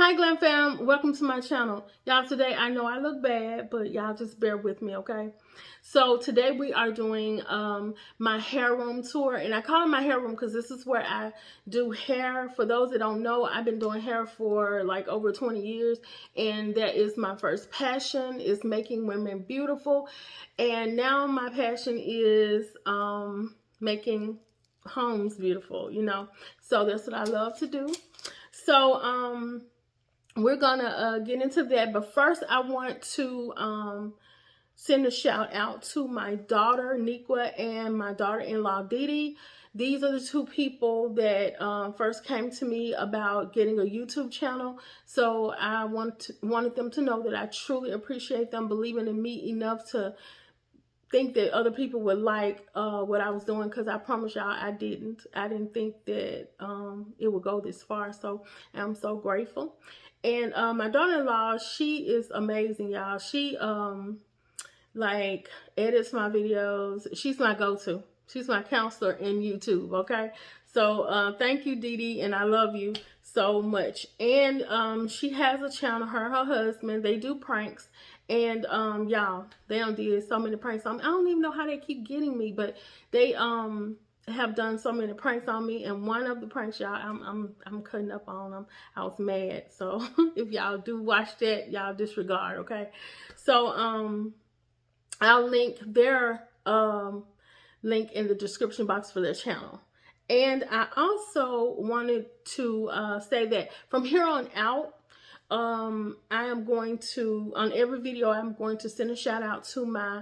Hi Glam Fam, welcome to my channel. Y'all, today I know I look bad, but y'all just bear with me, okay? So today we are doing my hair room tour, and I call it my hair room because this is where I do hair. For those that don't know, I've been doing hair for like over 20 years, and that is my first passion, is making women beautiful. And now my passion is making homes beautiful, So that's what I love to do. So we're gonna get into that, but first I want to send a shout out to my daughter Niqua and my daughter-in-law Didi. These are the two people that first came to me about getting a YouTube channel. So I wanted them to know that I truly appreciate them believing in me enough to think that other people would like what I was doing, because I promise y'all I didn't think that it would go this far. So I'm so grateful. And my daughter-in-law, she is amazing, y'all. She like edits my videos. She's my go-to. She's my counselor in YouTube, okay? So thank you, Didi, and I love you so much. And she has a channel, her and her husband, they do pranks. And y'all, they done did so many pranks on me. I don't even know how they keep getting me, but they have done so many pranks on me. And one of the pranks, y'all, I'm cutting up on them. I was mad. So if y'all do watch that, y'all disregard, okay? So I'll link their link in the description box for their channel. And I also wanted to say that from here on out, I am going to, on every video, I'm going to send a shout out to my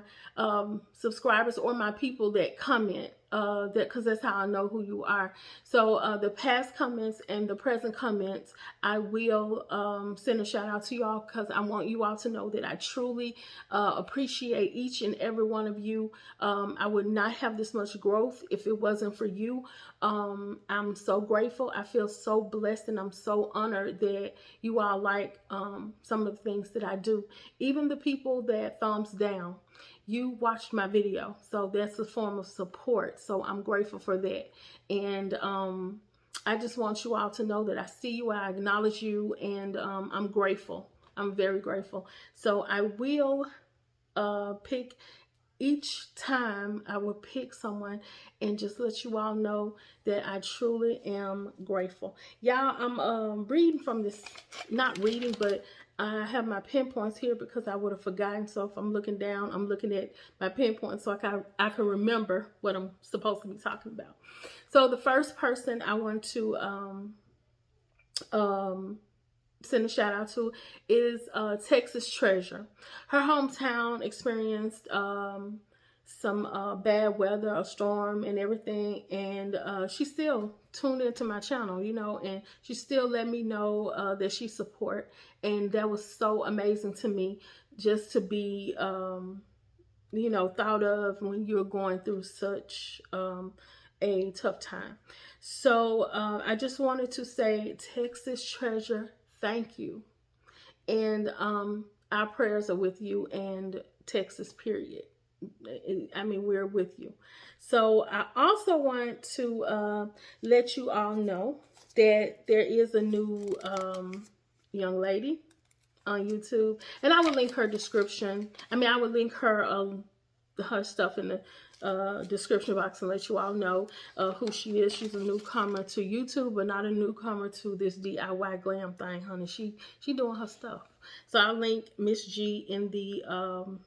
subscribers or my people that comment, because that's how I know who you are. So the past comments and the present comments, I will send a shout out to y'all, because I want you all to know that I truly appreciate each and every one of you. I would not have this much growth if it wasn't for you. I'm so grateful. I feel so blessed, and I'm so honored that you all like some of the things that I do. Even the people that thumbs down, you watched my video, so that's a form of support. So I'm grateful for that. And I just want you all to know that I see you, I acknowledge you, and I'm grateful. I'm very grateful. So I will pick, each time I will pick someone and just let you all know that I truly am grateful. Y'all, I'm reading from this, not reading, but I have my pinpoints here because I would have forgotten. So if I'm looking down, I'm looking at my pinpoints so I can remember what I'm supposed to be talking about. So the first person I want to send a shout out to is Texas Treasure. Her hometown experienced some bad weather, a storm and everything, and she still tuned into my channel, and she still let me know that she support, and that was so amazing to me, just to be thought of when you're going through such a tough time. So I just wanted to say, Texas Treasure, thank you. And our prayers are with you and Texas, period. I mean, we're with you. So I also want to let you all know that there is a new young lady on YouTube, and I will link her description. I will link her stuff in the description box and let you all know who she is. She's a newcomer to YouTube, but not a newcomer to this DIY glam thing, honey. She doing her stuff. So I'll link Miss G in the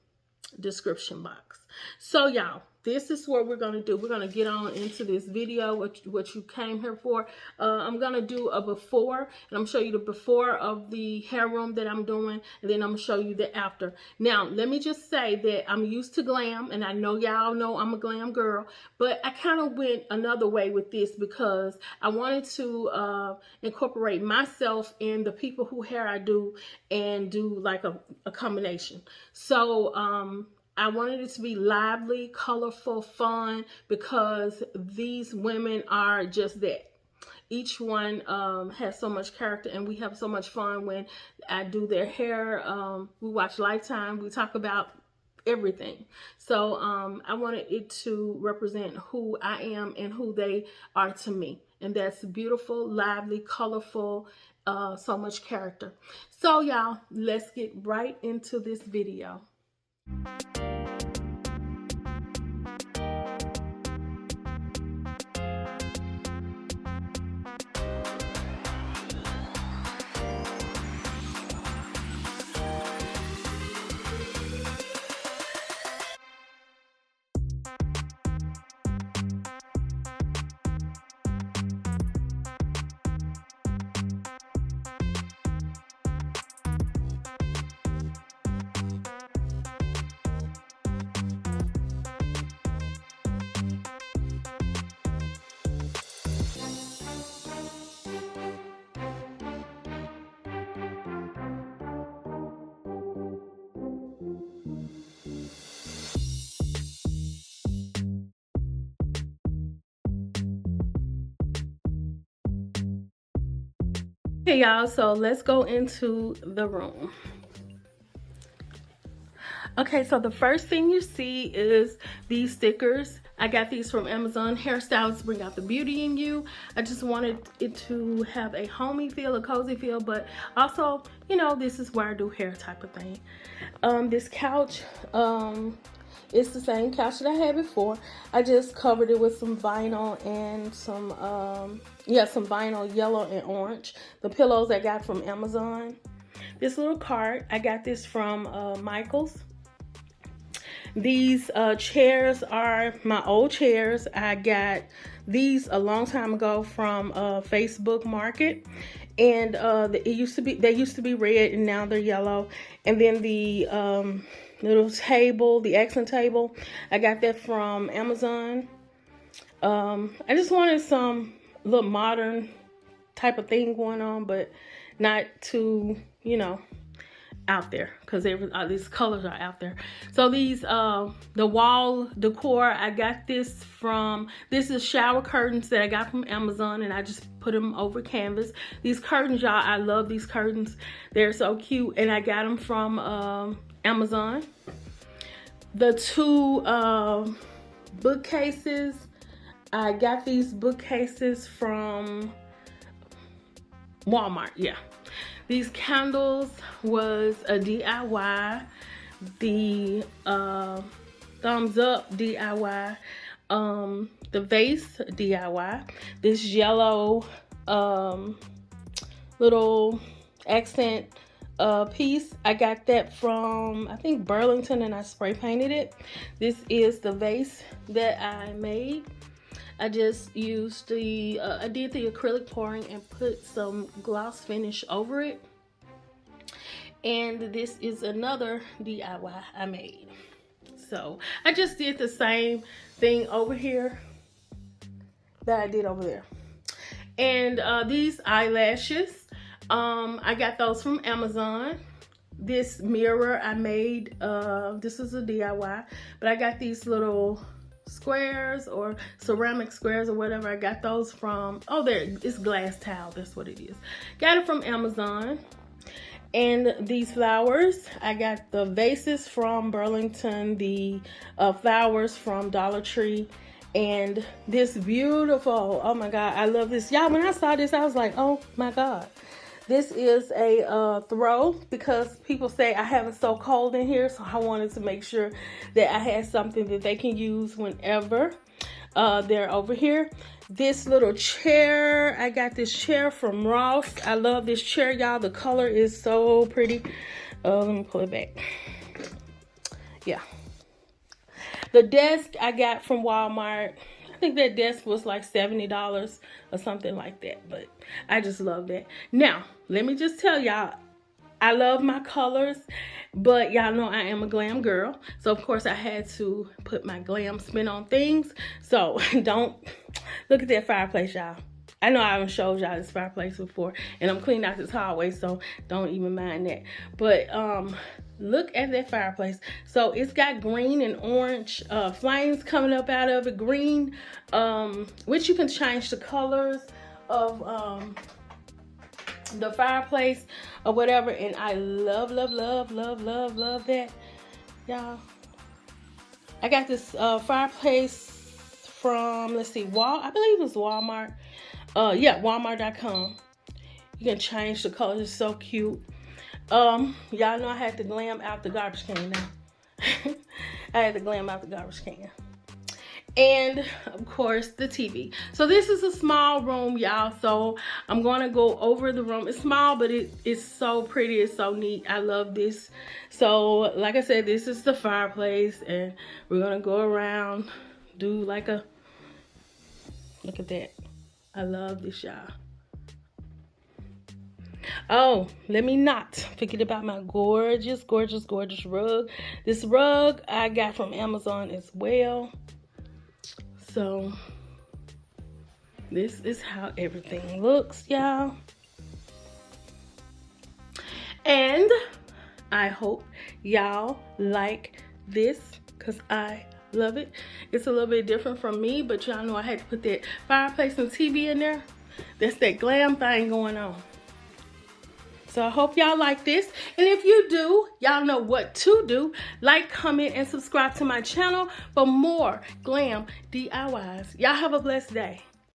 description box. So y'all, this is what we're going to do. We're going to get on into this video, what you came here for. I'm going to do a before, and I'm going to show you the before of the hair room that I'm doing, and then I'm going to show you the after. Now, let me just say that I'm used to glam, and I know y'all know I'm a glam girl, but I kind of went another way with this because I wanted to incorporate myself in the people who hair I do, and do like a combination. So I wanted it to be lively, colorful, fun, because these women are just that. Each one has so much character, and we have so much fun when I do their hair. We watch Lifetime. We talk about everything. So I wanted it to represent who I am and who they are to me. And that's beautiful, lively, colorful, so much character. So y'all, let's get right into this video. Okay, y'all, so let's go into the room. Okay, so the first thing you see is these stickers. I got these from Amazon. Hairstyles bring out the beauty in you. I just wanted it to have a homey feel, a cozy feel, but also, you know, this is where I do hair type of thing. This couch, it's the same couch that I had before. I just covered it with some vinyl and some vinyl yellow and orange. The pillows I got from Amazon. This little cart, I got this from Michael's. These chairs are my old chairs. I got these a long time ago from Facebook Market, and they used to be red, and now they're yellow. And then the little table, the accent table, I got that from Amazon. I just wanted some little modern type of thing going on, but not too, you know, out there, because these colors are out there. So these the wall decor, I got this is shower curtains that I got from Amazon, and I just put them over canvas. These curtains, y'all, I love these curtains. They're so cute, and I got them from Amazon. The two bookcases, I got these bookcases from Walmart. Yeah. These candles was a DIY. The thumbs up DIY. The vase DIY. This yellow little accent piece, I got that from, I think, Burlington, and I spray painted it. This is the vase that I made. I just used I did the acrylic pouring and put some gloss finish over it. And this is another DIY I made. So I just did the same thing over here that I did over there. And these eyelashes, I got those from Amazon. This mirror I made, this is a DIY, but I got these little squares or ceramic squares or whatever. I got those from, oh, there, it's glass towel, that's what it is. Got it from Amazon. And these flowers, I got the vases from Burlington, the flowers from Dollar Tree, and this beautiful, oh my God, I love this. Y'all, when I saw this, I was like, oh my God. This is a throw, because people say I have it so cold in here, so I wanted to make sure that I had something that they can use whenever they're over here. This little chair, I got this chair from Ross. I love this chair, y'all. The color is so pretty. Let me pull it back. Yeah. The desk I got from Walmart. I think that desk was like $70 or something like that, but I just love that. Now, let me just tell y'all, I love my colors, but y'all know I am a glam girl. So, of course, I had to put my glam spin on things. So, don't look at that fireplace, y'all. I know I haven't showed y'all this fireplace before, and I'm cleaning out this hallway, so don't even mind that. But look at that fireplace. So it's got green and orange flames coming up out of it. Green, which you can change the colors of the fireplace or whatever, and I love that, y'all. I got this fireplace from, let's see, I believe it was Walmart. Yeah, Walmart.com. You can change the color. It's so cute. Y'all know I had to glam out the garbage can now. I had to glam out the garbage can. And of course the TV. So this is a small room, y'all. So I'm gonna go over the room. It's small, but it's so pretty. It's so neat. I love this. So like I said, this is the fireplace, and we're gonna go around, do like a, look at that. I love this, y'all. Oh, let me not forget about my gorgeous, gorgeous, gorgeous rug. This rug I got from Amazon as well. So this is how everything looks, y'all. And I hope y'all like this, because I love it. It's a little bit different from me, but y'all know I had to put that fireplace and TV in there. That's that glam thing going on. So I hope y'all like this. And if you do, y'all know what to do. Like, comment, and subscribe to my channel for more glam DIYs. Y'all have a blessed day.